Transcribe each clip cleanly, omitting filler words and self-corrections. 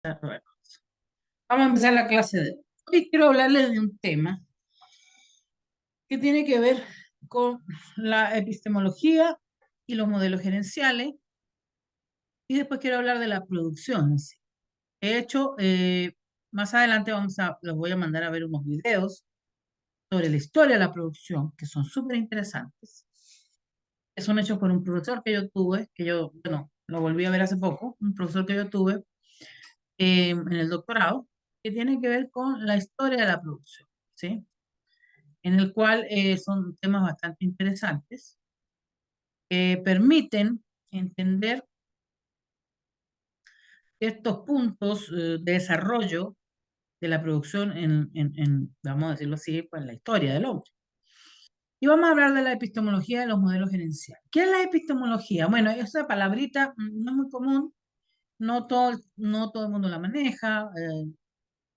Bueno, vamos a empezar la clase de hoy. Hoy quiero hablarles de un tema que tiene que ver con la epistemología y los modelos gerenciales, y después quiero hablar de la producción en sí. De hecho, más adelante les voy a mandar a ver unos videos sobre la historia de la producción, que son súper interesantes, que son hechos por un profesor que yo tuve, bueno, lo volví a ver hace poco, un profesor que yo tuve en el doctorado, que tiene que ver con la historia de la producción, ¿sí? En el cual son temas bastante interesantes que permiten entender estos puntos de desarrollo de la producción vamos a decirlo así, pues, en la historia del hombre. Y vamos a hablar de la epistemología de los modelos gerenciales. ¿Qué es la epistemología? Bueno, esa palabrita no es muy común, no todo el mundo la maneja.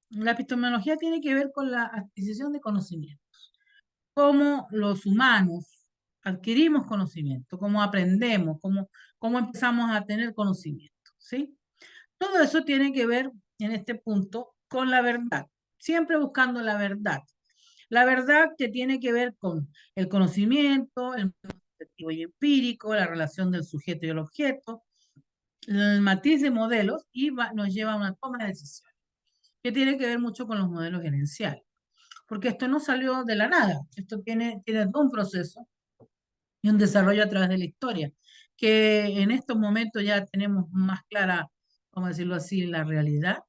La epistemología tiene que ver con la adquisición de conocimiento, cómo los humanos adquirimos conocimiento, cómo aprendemos, cómo empezamos a tener conocimiento, ¿sí? Todo eso tiene que ver en este punto con la verdad, siempre buscando la verdad. La verdad que tiene que ver con el conocimiento, el objetivo y empírico, la relación del sujeto y el objeto, el matiz de modelos y nos lleva a una toma de decisiones, que tiene que ver mucho con los modelos gerenciales. Porque esto no salió de la nada, esto tiene todo un proceso y un desarrollo a través de la historia, que en estos momentos ya tenemos más clara, vamos a decirlo así, la realidad,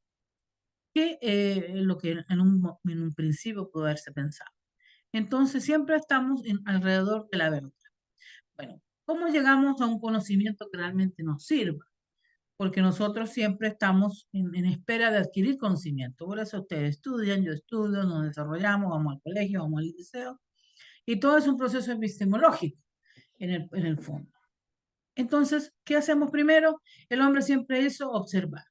que lo que en un principio pudo haberse pensado. Entonces siempre estamos alrededor de la verdad. Bueno, ¿cómo llegamos a un conocimiento que realmente nos sirva? Porque nosotros siempre estamos en espera de adquirir conocimiento. Por eso ustedes estudian, yo estudio, nos desarrollamos, vamos al colegio, vamos al liceo, y todo es un proceso epistemológico en el fondo. Entonces, ¿qué hacemos primero? El hombre siempre hizo observar.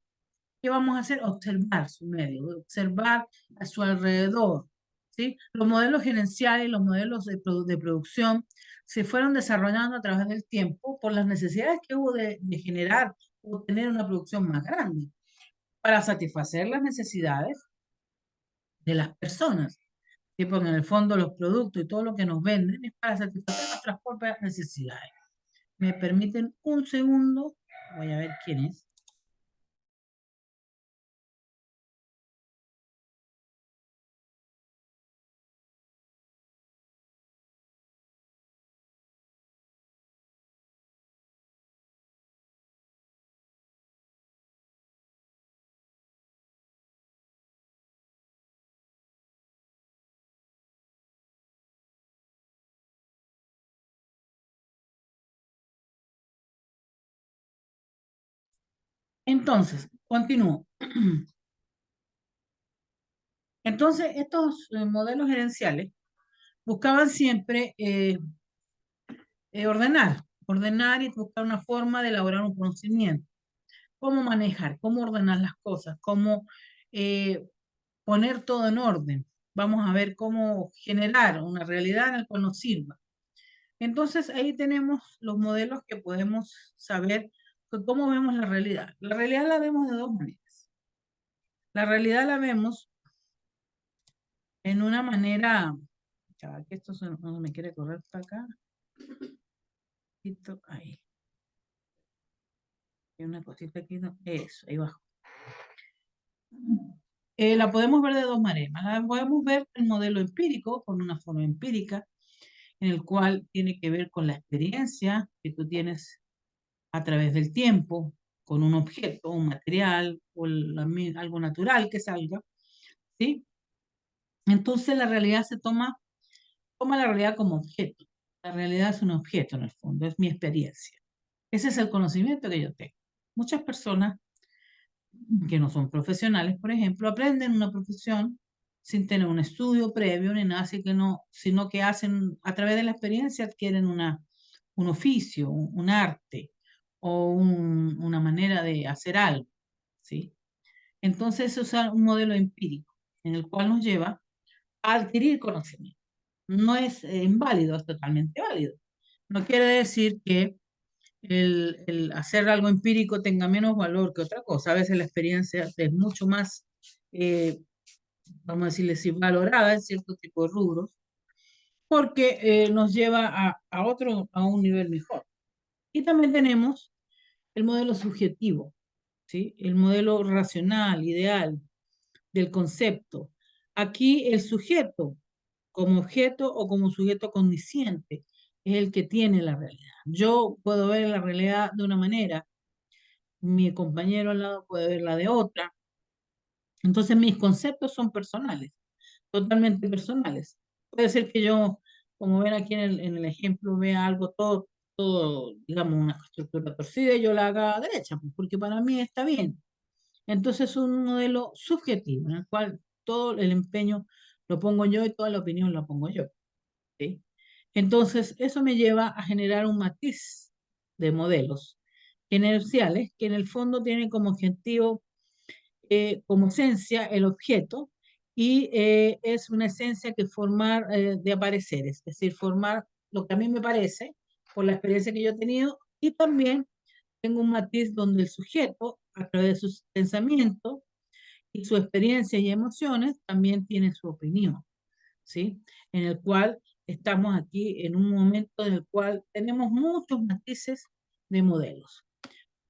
¿Qué vamos a hacer? Observar su medio, observar a su alrededor, ¿sí? Los modelos gerenciales, los modelos de producción se fueron desarrollando a través del tiempo por las necesidades que hubo de generar o tener una producción más grande para satisfacer las necesidades de las personas. ¿Sí? Porque en el fondo los productos y todo lo que nos venden es para satisfacer nuestras propias necesidades. ¿Me permiten un segundo? Voy a ver quién es. Entonces, continúo. Entonces, estos modelos gerenciales buscaban siempre ordenar y buscar una forma de elaborar un conocimiento, cómo manejar, cómo ordenar las cosas, cómo eh, poner todo en orden. Vamos a ver cómo generar una realidad en la cual nos sirva. Entonces, ahí tenemos los modelos que podemos saber cómo vemos la realidad. La realidad la vemos de dos maneras. La realidad la vemos en una manera, ya que esto no me quiere correr para acá, ahí, hay una cosita aquí, eso, ahí abajo. La podemos ver de dos maneras. La podemos ver el modelo empírico, con una forma empírica, en el cual tiene que ver con la experiencia que tú tienes a través del tiempo, con un objeto, un material, o algo natural que salga, ¿sí? Entonces la realidad toma la realidad como objeto. La realidad es un objeto en el fondo, es mi experiencia. Ese es el conocimiento que yo tengo. Muchas personas que no son profesionales, por ejemplo, aprenden una profesión sin tener un estudio previo ni nada, así que no, sino que hacen, a través de la experiencia adquieren un oficio, un arte o una manera de hacer algo, ¿sí? Entonces, eso es un modelo empírico en el cual nos lleva a adquirir conocimiento. No es inválido, es totalmente válido. No quiere decir que el hacer algo empírico tenga menos valor que otra cosa. A veces la experiencia es mucho más, eh, vamos a decirle así, valorada en cierto tipo de rubros, porque nos lleva a un nivel mejor. Y también tenemos el modelo subjetivo, ¿sí? El modelo racional, ideal, del concepto. Aquí el sujeto, como objeto o como sujeto condiciente, es el que tiene la realidad. Yo puedo ver la realidad de una manera, mi compañero al lado puede verla de otra. Entonces mis conceptos son personales, totalmente personales. Puede ser que yo, como ven aquí en el ejemplo, vea algo todo, digamos, una estructura torcida y yo la haga derecha, pues, porque para mí está bien. Entonces es un modelo subjetivo en el cual todo el empeño lo pongo yo y toda la opinión la pongo yo, ¿sí? Entonces eso me lleva a generar un matiz de modelos inerciales que en el fondo tienen como objetivo, como esencia, el objeto y es una esencia que formar de apareceres, es decir, formar lo que a mí me parece por la experiencia que yo he tenido y también tengo un matiz donde el sujeto, a través de sus pensamientos, y su experiencia y emociones también tiene su opinión, ¿sí? En el cual estamos aquí en un momento en el cual tenemos muchos matices de modelos.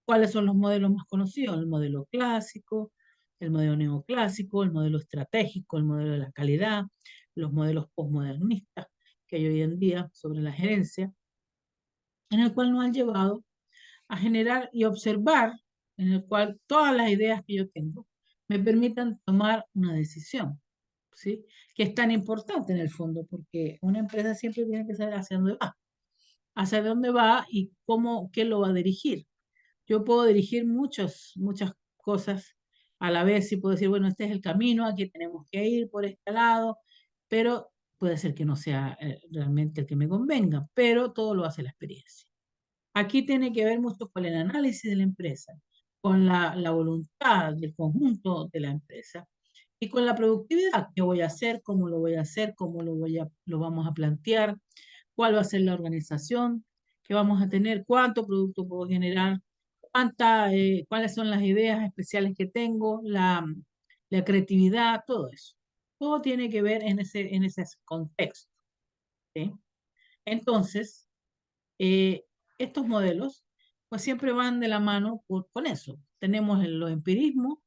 ¿Cuáles son los modelos más conocidos? El modelo clásico, el modelo neoclásico, el modelo estratégico, el modelo de la calidad, los modelos postmodernistas que hay hoy en día sobre la gerencia, en el cual nos han llevado a generar y observar, en el cual todas las ideas que yo tengo me permitan tomar una decisión, ¿sí? Que es tan importante en el fondo, porque una empresa siempre tiene que saber hacia dónde va y cómo, qué lo va a dirigir. Yo puedo dirigir muchas cosas a la vez y puedo decir, bueno, este es el camino, aquí tenemos que ir por este lado, pero puede ser que no sea realmente el que me convenga, pero todo lo hace la experiencia. Aquí tiene que ver mucho con el análisis de la empresa, con la voluntad del conjunto de la empresa y con la productividad. ¿Qué voy a hacer? ¿Cómo lo voy a hacer? ¿Cómo lo vamos a plantear? ¿Cuál va a ser la organización que vamos a tener? ¿Cuánto producto puedo generar? ¿Cuáles son las ideas especiales que tengo? La creatividad, todo eso. Todo tiene que ver en ese contexto, ¿sí? Entonces, eh, estos modelos pues siempre van de la mano con eso. Tenemos los empirismos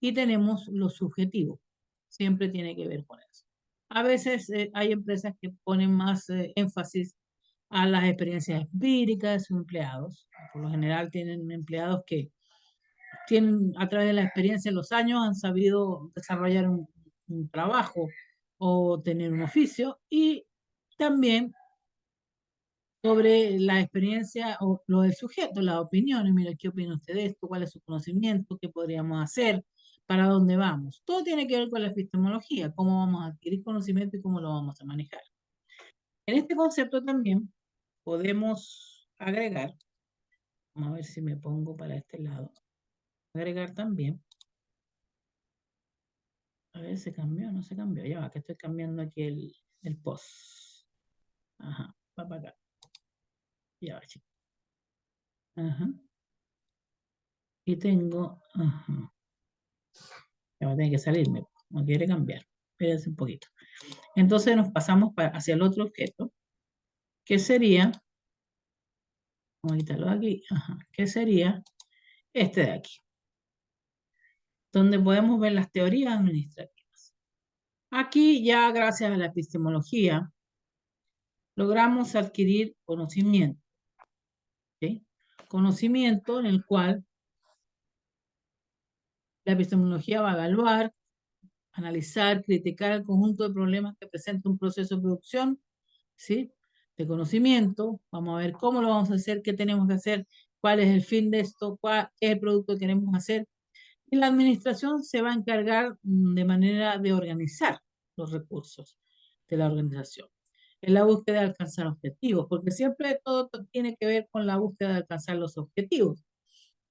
y tenemos los subjetivos. Siempre tiene que ver con eso. A veces hay empresas que ponen más énfasis a las experiencias empíricas de sus empleados. Por lo general tienen empleados que tienen a través de la experiencia en los años han sabido desarrollar un trabajo o tener un oficio y también sobre la experiencia o lo del sujeto, las opiniones, mira, ¿qué opina usted de esto? ¿Cuál es su conocimiento? ¿Qué podríamos hacer? ¿Para dónde vamos? Todo tiene que ver con la epistemología, cómo vamos a adquirir conocimiento y cómo lo vamos a manejar. En este concepto también podemos agregar, vamos a ver si me pongo para este lado, agregar también, a ver, ¿se cambió o no se cambió? Ya va, que estoy cambiando aquí el post. Ajá, va para acá. Ya va, chicos. Ajá. Y tengo, ajá. Ya va a tener que salirme, no quiere cambiar. Espérense un poquito. Entonces nos pasamos hacia el otro objeto, que sería, vamos a quitarlo de aquí, ajá, que sería este de aquí, donde podemos ver las teorías administrativas. Aquí ya gracias a la epistemología logramos adquirir conocimiento, ¿sí? Conocimiento en el cual la epistemología va a evaluar, analizar, criticar el conjunto de problemas que presenta un proceso de producción, ¿sí? De conocimiento. Vamos a ver cómo lo vamos a hacer, qué tenemos que hacer, cuál es el fin de esto, cuál es el producto que queremos hacer. Y la administración se va a encargar de manera de organizar los recursos de la organización en la búsqueda de alcanzar objetivos, porque siempre todo tiene que ver con la búsqueda de alcanzar los objetivos,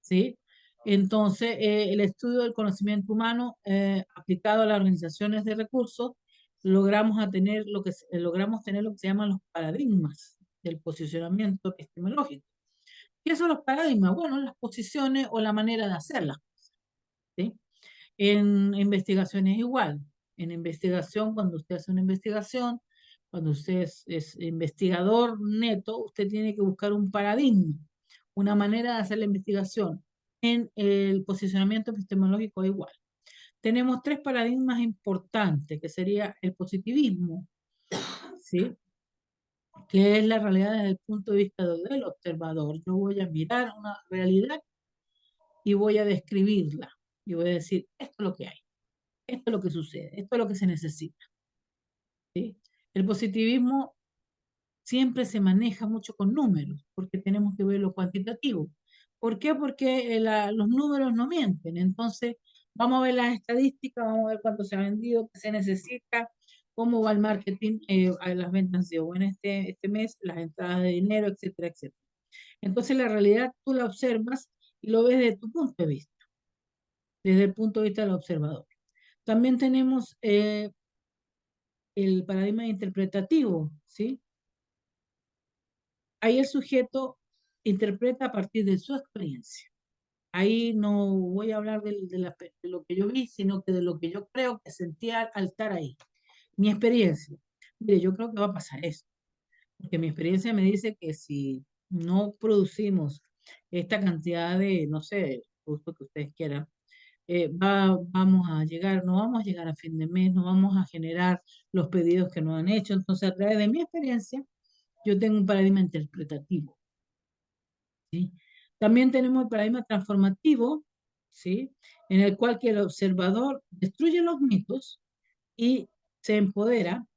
¿sí? Entonces, el estudio del conocimiento humano aplicado a las organizaciones de recursos, logramos tener lo que se llaman los paradigmas del posicionamiento epistemológico, ¿Qué son los paradigmas? Bueno, las posiciones o la manera de hacerlas, ¿sí? En investigación es igual. En investigación, cuando usted hace una investigación, cuando usted es investigador neto, usted tiene que buscar un paradigma, una manera de hacer la investigación. En el posicionamiento epistemológico es igual. Tenemos tres paradigmas importantes, que sería el positivismo, ¿sí? Que es la realidad desde el punto de vista del observador. Yo voy a mirar una realidad y voy a describirla. Y voy a decir, esto es lo que hay, esto es lo que sucede, esto es lo que se necesita, ¿sí? El positivismo siempre se maneja mucho con números, porque tenemos que ver lo cuantitativo. ¿Por qué? Porque los números no mienten. Entonces, vamos a ver las estadísticas, vamos a ver cuánto se ha vendido, qué se necesita, cómo va el marketing, a las ventas de en este mes, las entradas de dinero, etcétera, etcétera. Entonces, la realidad tú la observas y lo ves desde tu punto de vista, desde el punto de vista del observador. También tenemos el paradigma interpretativo, ¿sí? Ahí el sujeto interpreta a partir de su experiencia. Ahí no voy a hablar de lo que yo vi, sino que de lo que yo creo que sentía al estar ahí. Mi experiencia. Mire, yo creo que va a pasar eso, porque mi experiencia me dice que si no producimos esta cantidad de, no sé, gusto que ustedes quieran, vamos a llegar, no vamos a llegar a fin de mes, no vamos a generar los pedidos que nos han hecho. Entonces, a través de mi experiencia, yo tengo un paradigma interpretativo, ¿sí? También tenemos el paradigma transformativo, ¿sí? En el cual que el observador destruye los mitos y se empodera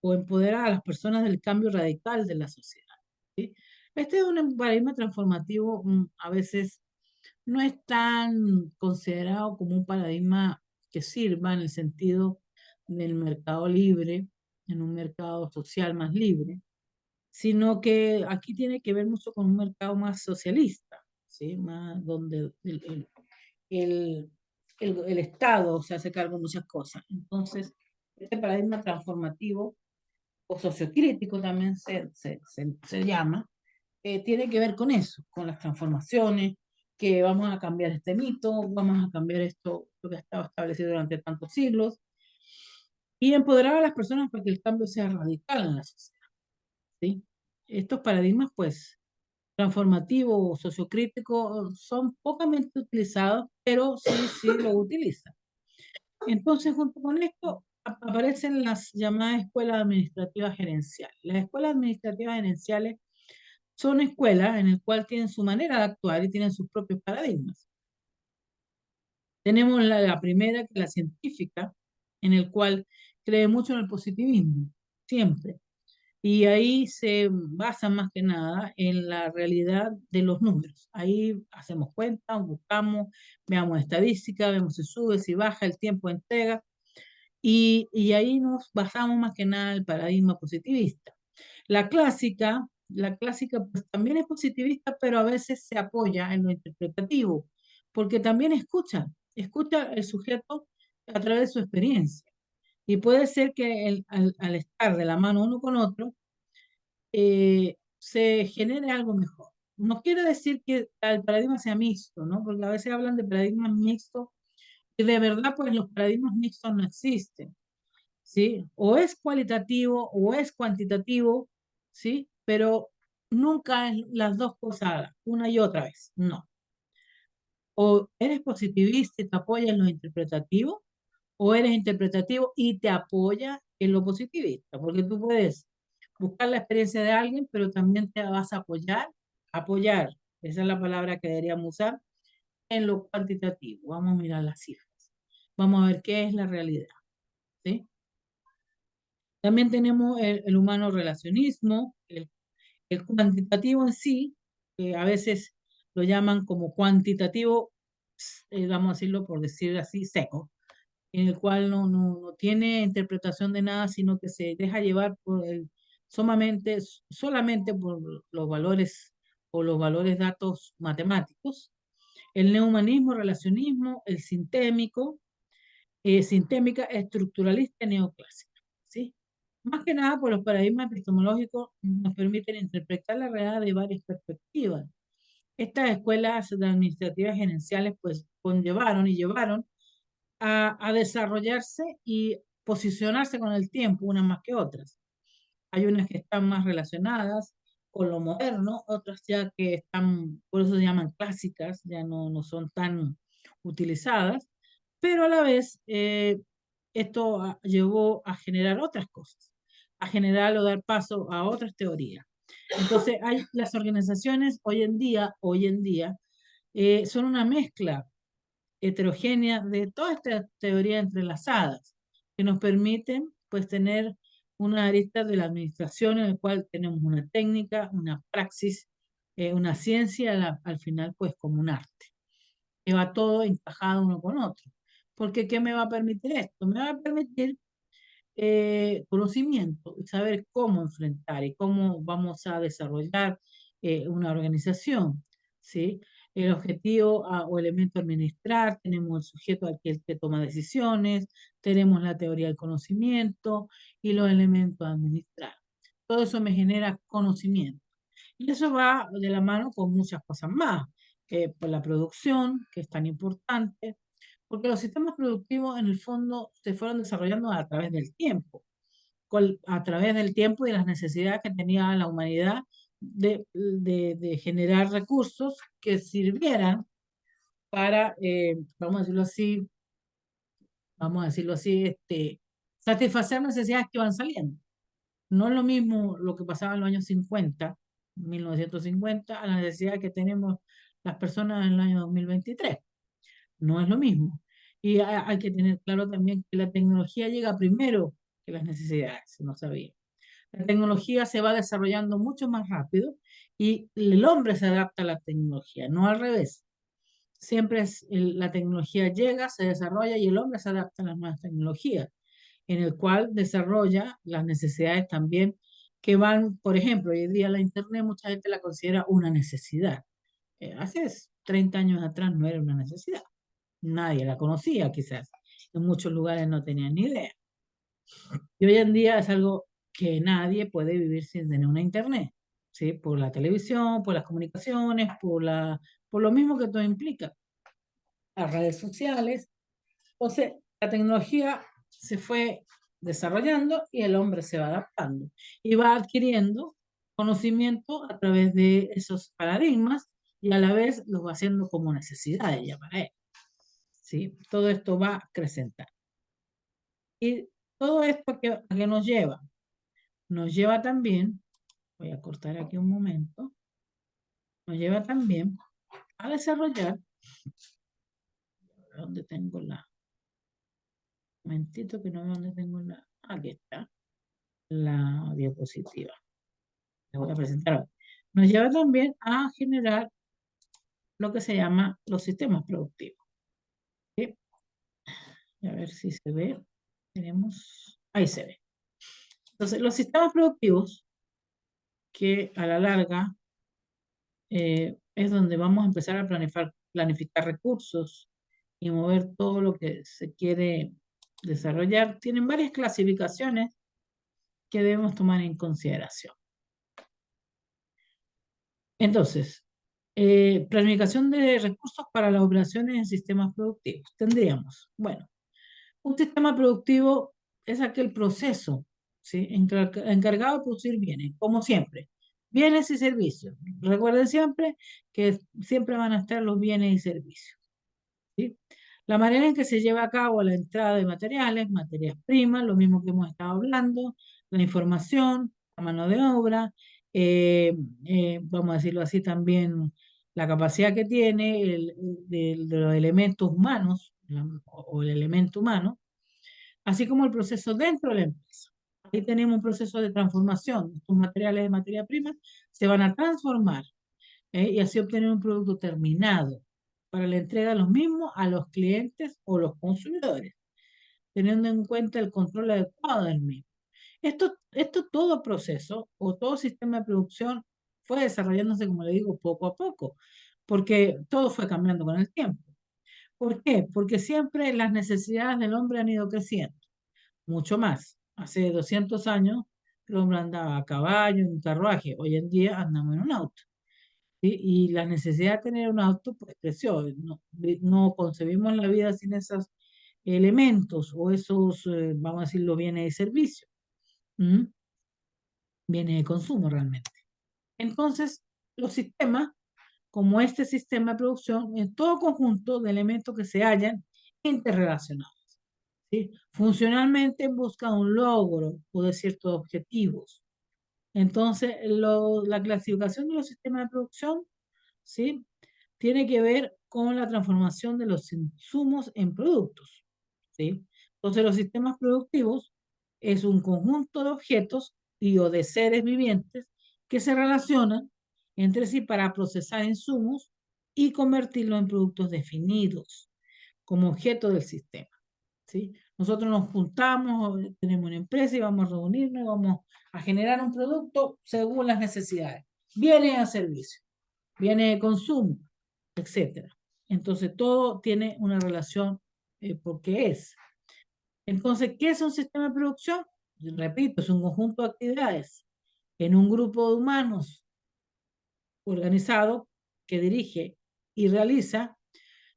o empodera a las personas del cambio radical de la sociedad, ¿sí? Este es un paradigma transformativo, a veces no es tan considerado como un paradigma que sirva en el sentido del mercado libre, en un mercado social más libre, sino que aquí tiene que ver mucho con un mercado más socialista, ¿sí? Más donde el, el Estado se hace cargo de muchas cosas. Entonces, este paradigma transformativo o sociocrítico también se llama, tiene que ver con eso, con las transformaciones, que vamos a cambiar este mito, vamos a cambiar esto, lo que ha estado establecido durante tantos siglos, y empoderar a las personas para que el cambio sea radical en la sociedad, ¿sí? Estos paradigmas, pues, transformativo o sociocrítico son pocamente utilizados, pero sí, sí lo utilizan. Entonces, junto con esto, aparecen las llamadas escuelas administrativas gerenciales. Las escuelas administrativas gerenciales son escuelas en las cuales tienen su manera de actuar y tienen sus propios paradigmas. Tenemos la primera, que es la científica, en el cual cree mucho en el positivismo, siempre. Y ahí se basa más que nada en la realidad de los números. Ahí hacemos cuentas, buscamos, veamos estadísticas, vemos si sube, si baja el tiempo de entrega, y ahí nos basamos más que nada en el paradigma positivista. La clásica pues también es positivista, pero a veces se apoya en lo interpretativo, porque también escucha el sujeto a través de su experiencia. Y puede ser que al estar de la mano uno con otro, se genere algo mejor. No quiere decir que el paradigma sea mixto, ¿no? Porque a veces hablan de paradigmas mixtos y de verdad, pues los paradigmas mixtos no existen, ¿sí? O es cualitativo o es cuantitativo, ¿sí? Pero nunca es las dos cosas una y otra vez, no. O eres positivista y te apoyas en lo interpretativo, o eres interpretativo y te apoya en lo positivista, porque tú puedes buscar la experiencia de alguien, pero también te vas a apoyar, esa es la palabra que deberíamos usar, en lo cuantitativo. Vamos a mirar las cifras, vamos a ver qué es la realidad, ¿sí? También tenemos el humano relacionismo, el cuantitativo en sí, que a veces lo llaman como cuantitativo, vamos a decirlo por decir así, seco, en el cual no tiene interpretación de nada, sino que se deja llevar solamente por los valores o los valores datos matemáticos. El neumanismo, relacionismo, el sintémica, estructuralista y neoclásica, ¿sí? Más que nada, pues los paradigmas epistemológicos nos permiten interpretar la realidad de varias perspectivas. Estas escuelas de administrativas gerenciales pues conllevaron y llevaron a desarrollarse y posicionarse con el tiempo, unas más que otras. Hay unas que están más relacionadas con lo moderno, otras ya que están, por eso se llaman clásicas, ya no son tan utilizadas, pero a la vez esto llevó a generar otras cosas, a generar o dar paso a otras teorías. Entonces, hay las organizaciones hoy en día, son una mezcla heterogénea de todas estas teorías entrelazadas que nos permiten pues tener una arista de la administración en el cual tenemos una técnica, una praxis, una ciencia al final pues como un arte, que va todo encajado uno con otro. Porque ¿qué me va a permitir esto? Me va a permitir conocimiento y saber cómo enfrentar y cómo vamos a desarrollar una organización, ¿sí? El objetivo o elemento a administrar, tenemos el sujeto al que toma decisiones, tenemos la teoría del conocimiento y los elementos a administrar. Todo eso me genera conocimiento. Y eso va de la mano con muchas cosas más, por la producción, que es tan importante, porque los sistemas productivos en el fondo se fueron desarrollando a través del tiempo, a través del tiempo y de las necesidades que tenía la humanidad de generar recursos que sirvieran para, vamos a decirlo así, satisfacer necesidades que van saliendo. No es lo mismo lo que pasaba en los años 50, 1950, a la necesidad que tenemos las personas en el año 2023. No es lo mismo. Y hay que tener claro también que la tecnología llega primero que las necesidades, no sabía. La tecnología se va desarrollando mucho más rápido y el hombre se adapta a la tecnología, no al revés. Siempre la tecnología llega, se desarrolla y el hombre se adapta a las nuevas tecnologías, en el cual desarrolla las necesidades también que van, por ejemplo, hoy en día la Internet mucha gente la considera una necesidad. Hace 30 años atrás no era una necesidad. Nadie la conocía quizás. En muchos lugares no tenían ni idea. Y hoy en día es algo que nadie puede vivir sin tener una internet, ¿sí? Por la televisión, por las comunicaciones, por lo mismo que todo implica. Las redes sociales. Entonces, la tecnología se fue desarrollando y el hombre se va adaptando y va adquiriendo conocimiento a través de esos paradigmas y a la vez los va haciendo como necesidades ya para él, ¿sí? Todo esto va a acrecentar. Y todo esto a qué nos lleva? Nos lleva también, voy a cortar aquí un momento, nos lleva también a desarrollar, ¿dónde tengo un momentito que no veo dónde tengo aquí está, la diapositiva. La voy a presentar ahora. Nos lleva también a generar lo que se llama los sistemas productivos. ¿Sí? A ver si se ve. Tenemos, ahí se ve. Entonces, los sistemas productivos que a la larga es donde vamos a empezar a planificar recursos y mover todo lo que se quiere desarrollar. Tienen varias clasificaciones que debemos tomar en consideración. Entonces, planificación de recursos para las operaciones en sistemas productivos. Tendríamos, bueno, un sistema productivo es aquel proceso, ¿sí? Encargado de producir bienes, como siempre, bienes y servicios. Recuerden siempre que siempre van a estar los bienes y servicios, ¿sí? La manera en que se lleva a cabo la entrada de materiales, materias primas, lo mismo que hemos estado hablando, la información, la mano de obra, vamos a decirlo así también, la capacidad que tiene de los elementos humanos o el elemento humano, así como el proceso dentro de la empresa. Ahí tenemos un proceso de transformación. Estos materiales de materia prima se van a transformar, y así obtener un producto terminado para la entrega de los mismos a los clientes o los consumidores, teniendo en cuenta el control adecuado del mismo. Esto todo proceso o todo sistema de producción fue desarrollándose, como le digo, poco a poco, porque todo fue cambiando con el tiempo. ¿Por qué? Porque siempre las necesidades del hombre han ido creciendo, mucho más. Hace 200 años el hombre andaba a caballo, en un carruaje, hoy en día andamos en un auto. ¿sí? Y la necesidad de tener un auto, pues creció. No concebimos la vida sin esos elementos o esos, vamos a decirlo, bienes de servicio, ¿m? Bienes de consumo realmente. Entonces, los sistemas, como este sistema de producción, es todo conjunto de elementos que se hallan interrelacionados, ¿sí? Funcionalmente busca un logro o de ciertos objetivos. Entonces, la clasificación de los sistemas de producción, ¿sí? Tiene que ver con la transformación de los insumos en productos, ¿sí? Entonces, los sistemas productivos es un conjunto de objetos y o de seres vivientes que se relacionan entre sí para procesar insumos y convertirlos en productos definidos como objeto del sistema, ¿sí? Nosotros nos juntamos, tenemos una empresa y vamos a reunirnos y vamos a generar un producto según las necesidades. Viene a servicio, viene de consumo, etcétera. Entonces, todo tiene una relación porque es. Entonces, ¿qué es un sistema de producción? Repito, es un conjunto de actividades en un grupo de humanos organizado que dirige y realiza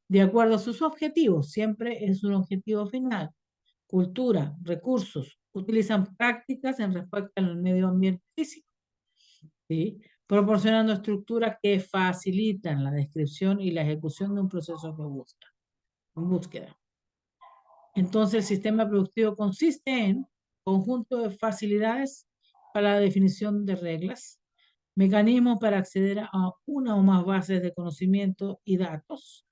de acuerdo a sus objetivos. Siempre es un objetivo final. Cultura, recursos, utilizan prácticas en respuesta al medio ambiente físico, ¿sí? Proporcionando estructuras que facilitan la descripción y la ejecución de un proceso que busca, en búsqueda. Entonces, el sistema productivo consiste en conjunto de facilidades para la definición de reglas, mecanismos para acceder a una o más bases de conocimiento y datos,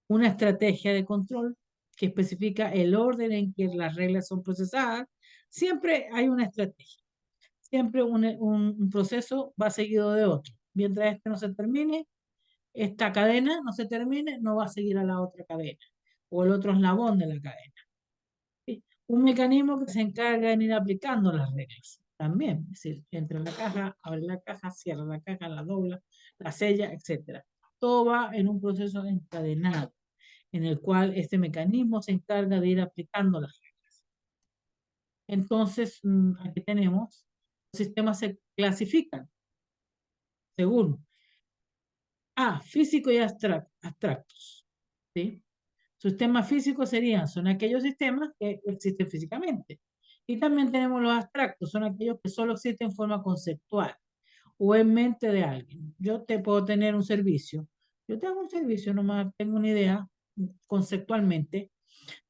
una estrategia de control que especifica el orden en que las reglas son procesadas. Siempre hay una estrategia, siempre un proceso va seguido de otro. Mientras este no se termine, esta cadena no se termine, no va a seguir a la otra cadena o el otro eslabón de la cadena. ¿Sí? Un mecanismo que se encarga de ir aplicando las reglas también, es decir, entra en la caja, abre la caja, cierra la caja, la dobla, la sella, etcétera. Todo va en un proceso encadenado en el cual este mecanismo se encarga de ir aplicando las reglas. Entonces, aquí tenemos, los sistemas se clasifican según físico y abstractos, ¿sí? Sistemas físicos son aquellos sistemas que existen físicamente. Y también tenemos los abstractos, son aquellos que solo existen en forma conceptual o en mente de alguien. Yo te puedo tener un servicio. Yo tengo un servicio, nomás tengo una idea conceptualmente.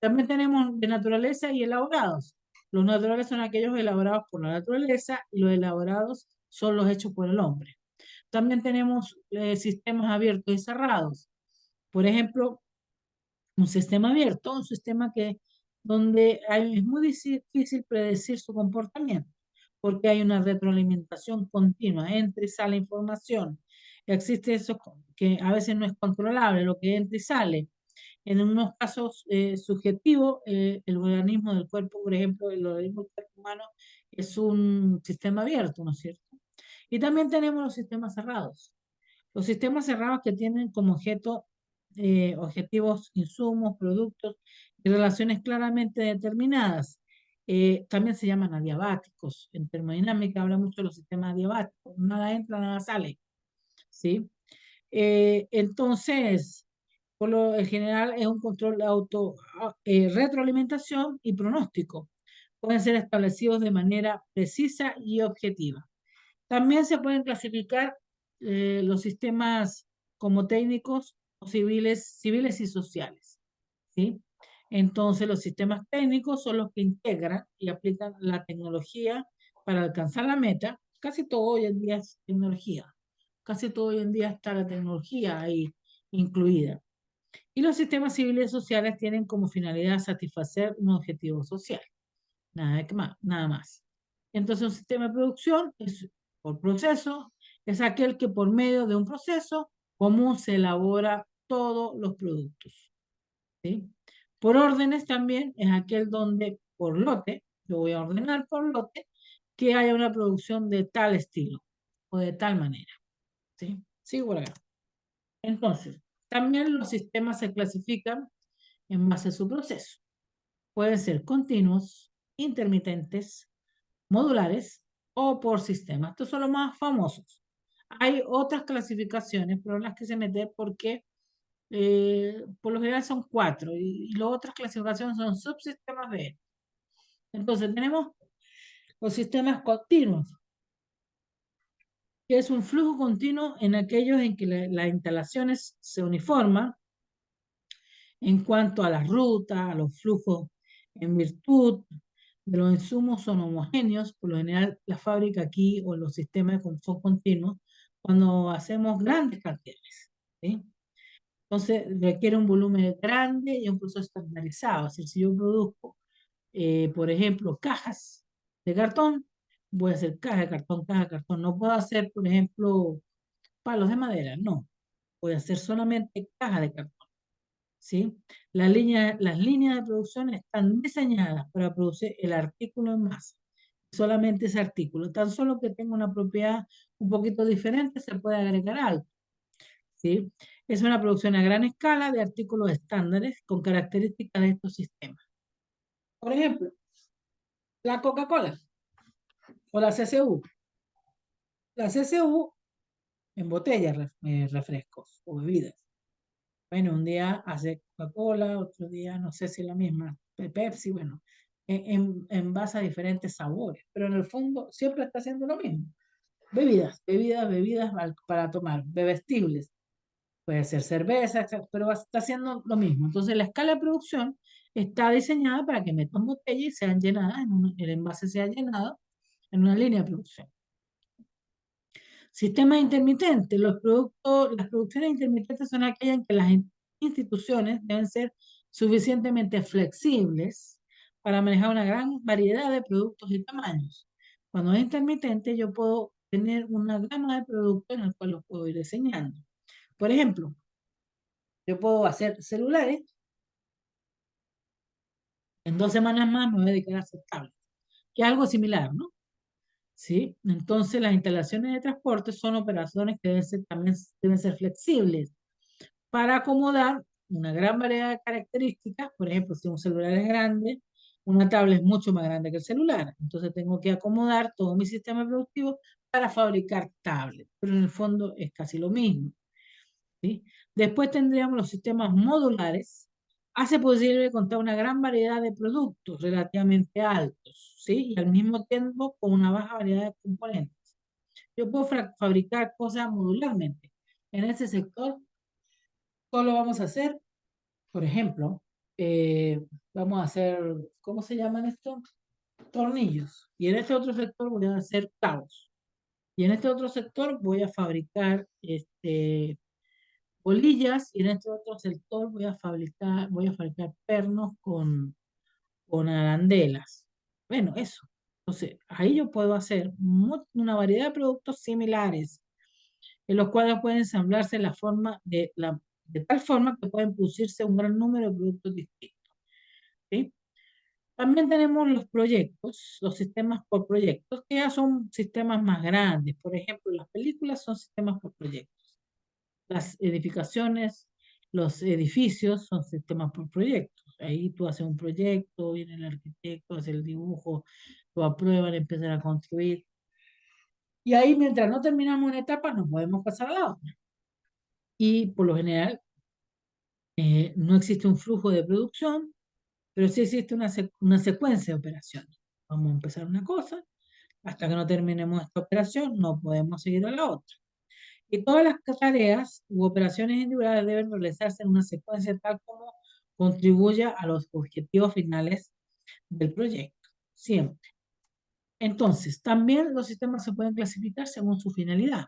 También tenemos de naturaleza y elaborados. Los naturales son aquellos elaborados por la naturaleza y los elaborados son los hechos por el hombre. También tenemos sistemas abiertos y cerrados. Por ejemplo, un sistema abierto, un sistema donde es muy difícil predecir su comportamiento, porque hay una retroalimentación continua, entra y sale información. Existe eso que a veces no es controlable, lo que entra y sale. En unos casos subjetivos, el organismo del cuerpo, por ejemplo, el organismo del cuerpo humano es un sistema abierto, ¿no es cierto? Y también tenemos los sistemas cerrados. Los sistemas cerrados que tienen como objeto objetivos, insumos, productos y relaciones claramente determinadas. También se llaman adiabáticos. En termodinámica habla mucho de los sistemas adiabáticos. Nada entra, nada sale. ¿Sí? Entonces, por lo general es un control de retroalimentación y pronóstico. Pueden ser establecidos de manera precisa y objetiva. También se pueden clasificar los sistemas como técnicos o civiles y sociales, ¿sí? Entonces, los sistemas técnicos son los que integran y aplican la tecnología para alcanzar la meta. Casi todo hoy en día es tecnología. Casi todo hoy en día está la tecnología ahí incluida. Y los sistemas civiles y sociales tienen como finalidad satisfacer un objetivo social. Nada más. Entonces, un sistema de producción por proceso, es aquel que por medio de un proceso común se elabora todos los productos, ¿sí? Por órdenes también es aquel donde por lote, yo voy a ordenar por lote, que haya una producción de tal estilo o de tal manera, ¿sí? Sigo por acá. Entonces, también los sistemas se clasifican en base a su proceso. Pueden ser continuos, intermitentes, modulares o por sistema. Estos son los más famosos. Hay otras clasificaciones, pero las que se meten porque por lo general son cuatro y las otras clasificaciones son subsistemas de esto. Entonces tenemos los sistemas continuos, que es un flujo continuo en aquellos en que las instalaciones se uniforman en cuanto a las rutas, a los flujos en virtud de los insumos son homogéneos. Por lo general la fábrica aquí o los sistemas son continuos cuando hacemos grandes cantidades, ¿sí? Entonces requiere un volumen grande y un proceso estandarizado. Es decir, si yo produzco, por ejemplo, cajas de cartón, voy a hacer caja de cartón, caja de cartón. No puedo hacer, por ejemplo, palos de madera, no. Voy a hacer solamente caja de cartón, ¿sí? Las líneas de producción están diseñadas para producir el artículo en masa. Solamente ese artículo. Tan solo que tenga una propiedad un poquito diferente, se puede agregar algo, ¿sí? Es una producción a gran escala de artículos estándares con características de estos sistemas. Por ejemplo, la Coca-Cola o la CCU. La CCU en botellas, refrescos o bebidas. Bueno, un día hace Coca-Cola, otro día no sé si la misma, Pepsi, bueno, en base a diferentes sabores, pero en el fondo siempre está haciendo lo mismo. Bebidas para tomar, bebestibles. Puede ser cerveza, pero está haciendo lo mismo. Entonces, la escala de producción está diseñada para que metan botella y sean llenadas, el envase sea llenado en una línea de producción. Sistemas intermitentes. Las producciones intermitentes son aquellas en que las instituciones deben ser suficientemente flexibles para manejar una gran variedad de productos y tamaños. Cuando es intermitente, yo puedo tener una gama de productos en el cual los puedo ir diseñando. Por ejemplo, yo puedo hacer celulares, en 2 semanas más me voy a dedicar a hacer tablets, que es algo similar, ¿no? ¿Sí? Entonces, las instalaciones de transporte son operaciones que también deben ser flexibles para acomodar una gran variedad de características. Por ejemplo, si un celular es grande, una tablet es mucho más grande que el celular. Entonces, tengo que acomodar todo mi sistema productivo para fabricar tablets, pero en el fondo es casi lo mismo, ¿sí? Después tendríamos los sistemas modulares. Hace posible contar una gran variedad de productos relativamente altos, ¿sí? Y al mismo tiempo con una baja variedad de componentes. Yo puedo fabricar cosas modularmente. En ese sector solo vamos a hacer, por ejemplo, vamos a hacer, ¿cómo se llaman estos? Tornillos. Y en este otro sector voy a hacer cabos. Y en este otro sector voy a fabricar bolillas. Y en este otro sector voy a fabricar pernos con arandelas. Bueno, eso. Entonces, ahí yo puedo hacer una variedad de productos similares en los cuales pueden ensamblarse de tal forma que pueden producirse un gran número de productos distintos, ¿sí? También tenemos los proyectos, los sistemas por proyectos, que ya son sistemas más grandes. Por ejemplo, las películas son sistemas por proyectos. Las edificaciones, los edificios son sistemas por proyectos. Ahí tú haces un proyecto, viene el arquitecto, hace el dibujo, lo aprueban, empiezan a construir. Y ahí, mientras no terminamos una etapa, no podemos pasar a la otra. Y por lo general, no existe un flujo de producción, pero sí existe una secuencia de operaciones. Vamos a empezar una cosa, hasta que no terminemos esta operación, no podemos seguir a la otra. Y todas las tareas u operaciones individuales deben realizarse en una secuencia tal como contribuya a los objetivos finales del proyecto, siempre. Entonces, también los sistemas se pueden clasificar según su finalidad.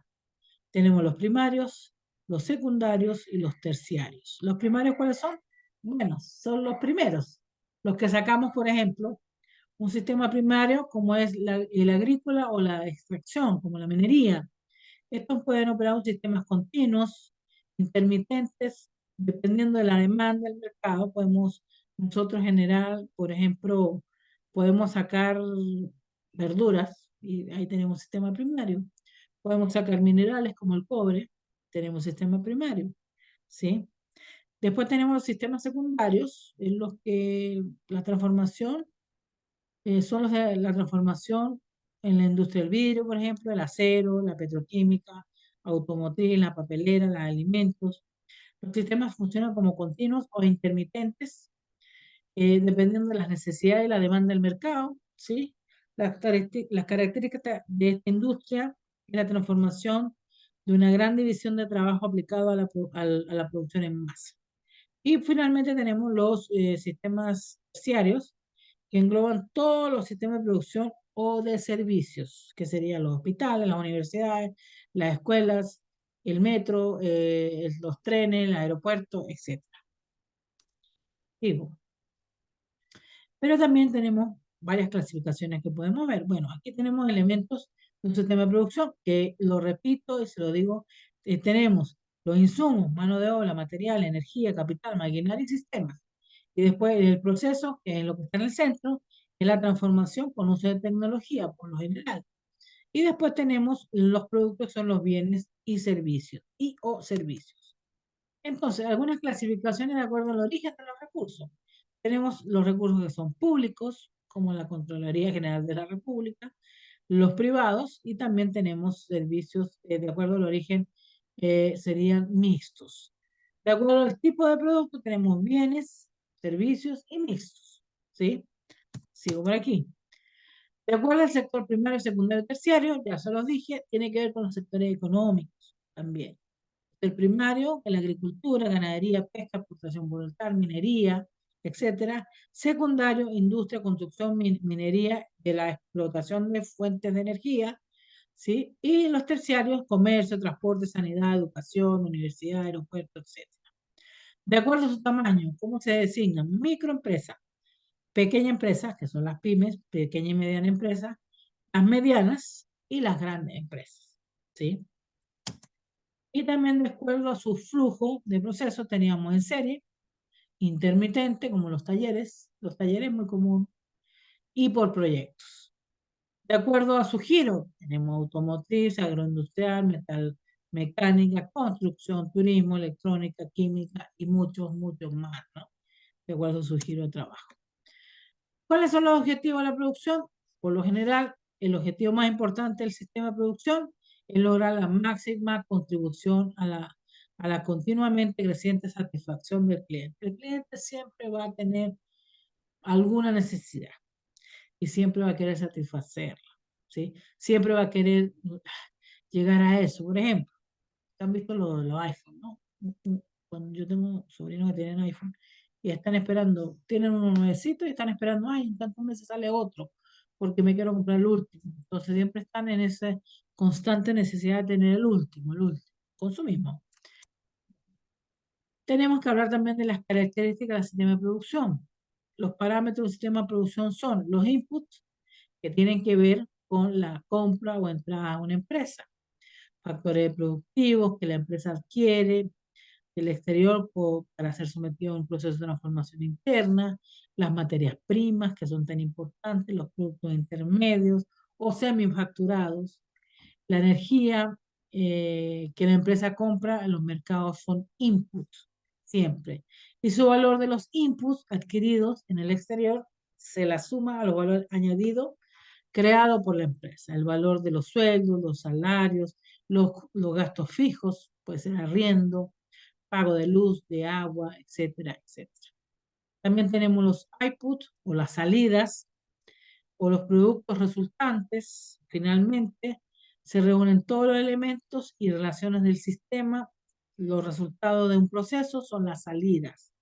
Tenemos los primarios, los secundarios y los terciarios. ¿Los primarios cuáles son? Bueno, son los primeros. Los que sacamos, por ejemplo, un sistema primario como es el agrícola o la extracción, como la minería. Estos pueden operar en sistemas continuos, intermitentes, dependiendo de la demanda del mercado. Podemos nosotros generar, por ejemplo, podemos sacar verduras y ahí tenemos un sistema primario. Podemos sacar minerales como el cobre, tenemos sistema primario, ¿sí? Después tenemos los sistemas secundarios, en los que la transformación son los de la transformación en la industria del vidrio, por ejemplo, el acero, la petroquímica, automotriz, la papelera, los alimentos. Los sistemas funcionan como continuos o intermitentes, dependiendo de las necesidades y la demanda del mercado, ¿sí? Las características de esta industria es la transformación de una gran división de trabajo aplicado a a la producción en masa. Y finalmente tenemos los sistemas terciarios, que engloban todos los sistemas de producción o de servicios, que serían los hospitales, las universidades, las escuelas, el metro, los trenes, el aeropuerto, etcétera. Digo, pero también tenemos varias clasificaciones que podemos ver. Bueno, aquí tenemos elementos de un sistema de producción, que lo repito y se lo digo, tenemos los insumos, mano de obra, material, energía, capital, maquinaria y sistemas. Y después el proceso, que es lo que está en el centro, es la transformación con uso de tecnología, por lo general. Y después tenemos los productos, que son los bienes y servicios, y o servicios. Entonces, algunas clasificaciones de acuerdo al origen de los recursos. Tenemos los recursos que son públicos, como la Contraloría General de la República, los privados, y también tenemos servicios, de acuerdo al origen, serían mixtos. De acuerdo al tipo de producto, tenemos bienes, servicios y mixtos. ¿Sí? Sigo por aquí. De acuerdo al sector primario, secundario y terciario, ya se los dije, tiene que ver con los sectores económicos también. El primario, la agricultura, ganadería, pesca, explotación forestal, minería, etcétera. Secundario, industria, construcción, minería, de la explotación de fuentes de energía, ¿sí? Y los terciarios, comercio, transporte, sanidad, educación, universidad, aeropuerto, etcétera. De acuerdo a su tamaño, ¿cómo se designan? Microempresas, pequeña empresa, que son las pymes, pequeña y mediana empresa, las medianas y las grandes empresas, ¿sí? Y también de acuerdo a su flujo de proceso teníamos en serie, intermitente, como los talleres muy común, y por proyectos. De acuerdo a su giro, tenemos automotriz, agroindustrial, metal, mecánica, construcción, turismo, electrónica, química y muchos más, ¿no? De acuerdo a su giro de trabajo. ¿Cuáles son los objetivos de la producción? Por lo general, el objetivo más importante del sistema de producción es lograr la máxima contribución a la continuamente creciente satisfacción del cliente. El cliente siempre va a tener alguna necesidad y siempre va a querer satisfacerla, ¿sí? Siempre va a querer llegar a eso. Por ejemplo, han visto los iPhones, ¿no? Cuando yo tengo sobrinos que tienen iPhone y están esperando, tienen uno nuevecito y están esperando, ay, en tantos meses sale otro, porque me quiero comprar el último. Entonces siempre están en esa constante necesidad de tener el último, consumismo. Tenemos que hablar también de las características del sistema de producción. Los parámetros del sistema de producción son los inputs, que tienen que ver con la compra o entrada a una empresa, factores productivos que la empresa adquiere del exterior para ser sometido a un proceso de transformación interna, las materias primas que son tan importantes, los productos intermedios o semifacturados, la energía que la empresa compra en los mercados son inputs, siempre. Y su valor de los inputs adquiridos en el exterior se la suma a los valores añadidos creado por la empresa, el valor de los sueldos, los salarios, los gastos fijos, puede ser arriendo, pago de luz, de agua, etcétera, etcétera. También tenemos los outputs o las salidas o los productos resultantes. Finalmente, se reúnen todos los elementos y relaciones del sistema. Los resultados de un proceso son las salidas,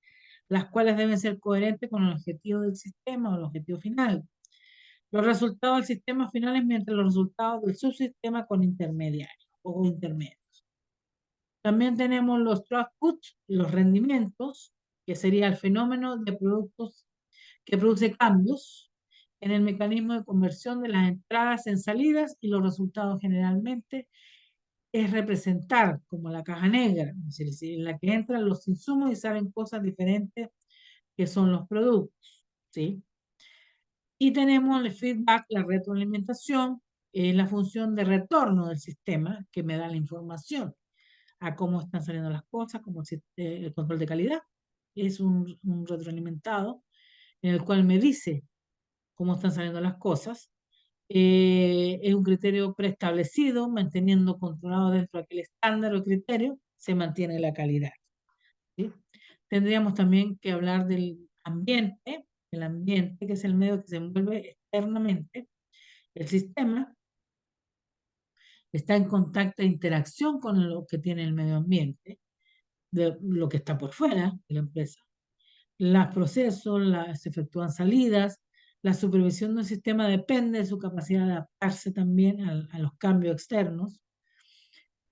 las cuales deben ser coherentes con el objetivo del sistema o el objetivo final. Los resultados del sistema final es mientras los resultados del subsistema con intermediarios o intermedios. También tenemos los throughputs, los rendimientos, que sería el fenómeno de productos que produce cambios en el mecanismo de conversión de las entradas en salidas, y los resultados generalmente es representar como la caja negra, es decir, en la que entran los insumos y salen cosas diferentes que son los productos, ¿sí? Y tenemos el feedback, la retroalimentación, la función de retorno del sistema que me da la información a cómo están saliendo las cosas, como el control de calidad. Es un retroalimentado en el cual me dice cómo están saliendo las cosas Es un criterio preestablecido, manteniendo controlado dentro de aquel estándar o criterio, se mantiene la calidad. ¿Sí? Tendríamos también que hablar del ambiente, el ambiente que es el medio que se envuelve externamente. El sistema está en contacto e interacción con lo que tiene el medio ambiente, de lo que está por fuera de la empresa. Los procesos, se efectúan salidas, la supervisión de un sistema depende de su capacidad de adaptarse también a los cambios externos.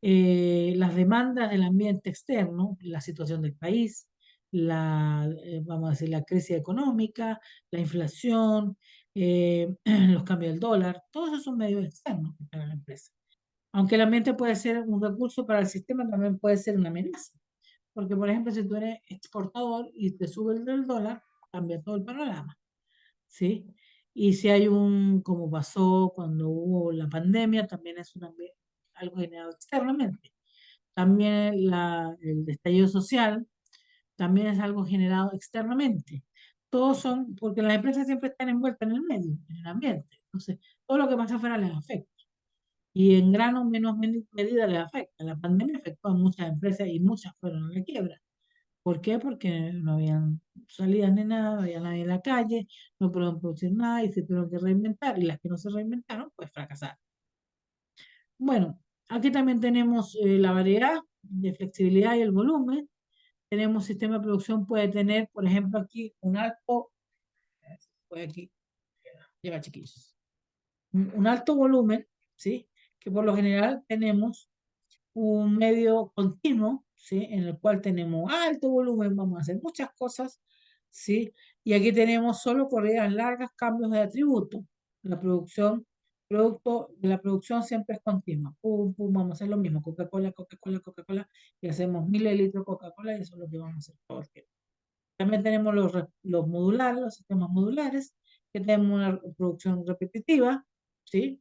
Las demandas del ambiente externo, la situación del país, vamos a decir, la crisis económica, la inflación, los cambios del dólar, todos esos son medios externos para la empresa. Aunque el ambiente puede ser un recurso para el sistema, también puede ser una amenaza. Porque, por ejemplo, si tú eres exportador y te sube el dólar, cambia todo el panorama, ¿sí? Y si hay como pasó cuando hubo la pandemia, también es algo generado externamente. También el estallido social también es algo generado externamente. Todos son, porque las empresas siempre están envueltas en el medio, en el ambiente. Entonces, todo lo que pasa afuera les afecta. Y en gran o menos medida les afecta. La pandemia afectó a muchas empresas y muchas fueron a la quiebra. ¿Por qué? Porque no habían salidas ni nada, no había nadie en la calle, no pudieron producir nada y se tuvieron que reinventar. Y las que no se reinventaron, pues fracasaron. Bueno, aquí también tenemos la variedad de flexibilidad y el volumen. Tenemos sistema de producción, puede tener, por ejemplo, aquí un alto, puede aquí, lleva chiquillos, un alto volumen, ¿sí? Que por lo general tenemos un medio continuo, ¿sí? En el cual tenemos alto volumen, vamos a hacer muchas cosas, ¿sí? Y aquí tenemos solo corridas largas, cambios de atributos. La producción, producto de la producción siempre es continua. Pum, pum, vamos a hacer lo mismo, Coca-Cola, Coca-Cola, Coca-Cola, y hacemos miles de litros de Coca-Cola y eso es lo que vamos a hacer todo el tiempo. También tenemos los modulares, los sistemas modulares, que tenemos una producción repetitiva, ¿sí?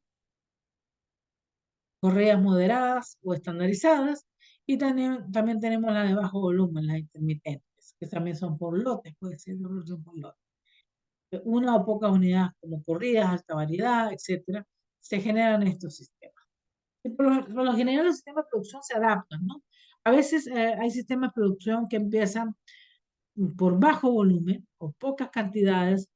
Correas moderadas o estandarizadas, y también tenemos las de bajo volumen, las intermitentes, que también son por lotes, puede ser una producción por lotes. Una o pocas unidades como corridas, alta variedad, etcétera, se generan estos sistemas. Y por lo general los sistemas de producción se adaptan, ¿no? A veces hay sistemas de producción que empiezan por bajo volumen o pocas cantidades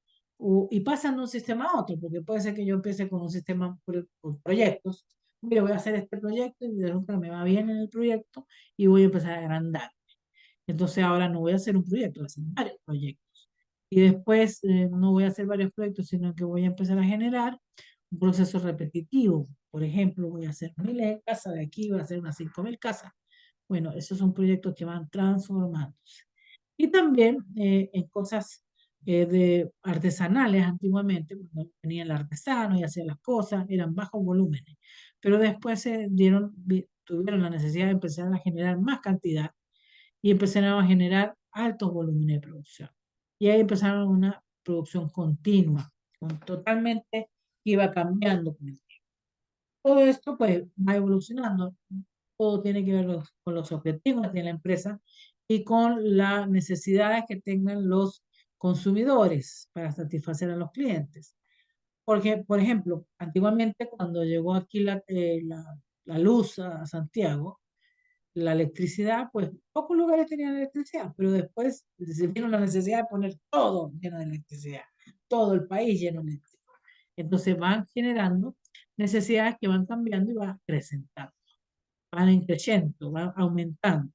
y pasan de un sistema a otro, porque puede ser que yo empiece con un sistema por proyectos. Mira, voy a hacer este proyecto y de repente me va bien en el proyecto y voy a empezar a agrandar. Entonces ahora no voy a hacer un proyecto, voy a hacer varios proyectos. Y después no voy a hacer varios proyectos, sino que voy a empezar a generar un proceso repetitivo. Por ejemplo, voy a hacer 1000 casas de aquí, voy a hacer unas 5000 casas. Bueno, esos son proyectos que van transformándose. Y también en cosas de artesanales antiguamente, cuando venía el artesano y hacía las cosas, eran bajos volúmenes. Pero después tuvieron la necesidad de empezar a generar más cantidad y empezaron a generar altos volúmenes de producción. Y ahí empezaron una producción continua, totalmente que iba cambiando con el tiempo. Todo esto pues va evolucionando. Todo tiene que ver con los objetivos de la empresa y con las necesidades que tengan los consumidores para satisfacer a los clientes. Porque, por ejemplo, antiguamente cuando llegó aquí la luz a Santiago, la electricidad, pues pocos lugares tenían electricidad, pero después se vino la necesidad de poner todo lleno de electricidad, todo el país lleno de electricidad. Entonces van generando necesidades que van cambiando y van acrecentando, van creciendo, van aumentando.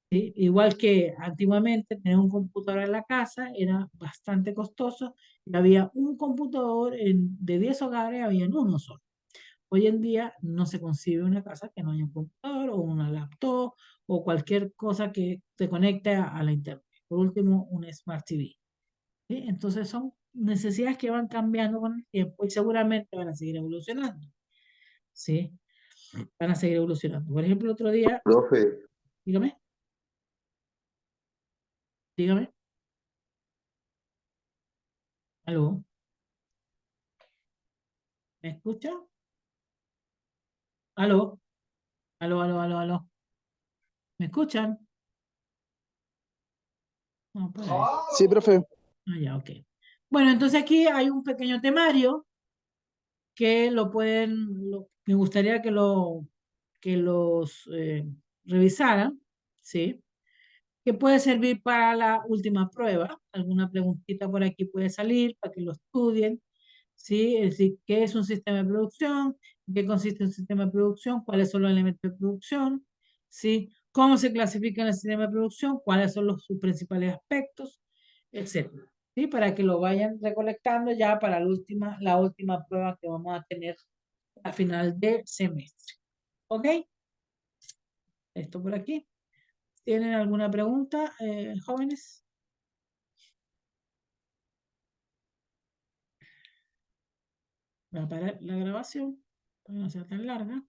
¿Sí? Igual que antiguamente tener un computador en la casa era bastante costoso y había un computador de 10 hogares, había en uno solo. Hoy en día no se concibe una casa que no haya un computador o una laptop o cualquier cosa que se conecte a la internet. Por último, un Smart TV. ¿Sí? Entonces son necesidades que van cambiando con el tiempo y seguramente van a seguir evolucionando. ¿Sí? Van a seguir evolucionando. Por ejemplo, el otro día, Profe, dígame, dígame, aló, ¿me escucha? Aló, aló, aló, aló, aló, ¿me escuchan? No, pues ahí. sí, profe. Ah, ya, ok. Bueno, entonces aquí hay un pequeño temario que me gustaría que los revisaran, ¿sí? Que puede servir para la última prueba. Alguna preguntita por aquí puede salir para que lo estudien, ¿sí? Es decir, ¿qué es un sistema de producción? ¿En qué consiste un sistema de producción? ¿Cuáles son los elementos de producción? ¿Sí? ¿Cómo se clasifica el sistema de producción? ¿Cuáles son sus principales aspectos? Etcétera. ¿Sí? Para que lo vayan recolectando ya para la última prueba que vamos a tener a final de semestre. ¿Ok? Esto por aquí. ¿Tienen alguna pregunta, jóvenes? Voy a parar la grabación para que no sea tan larga.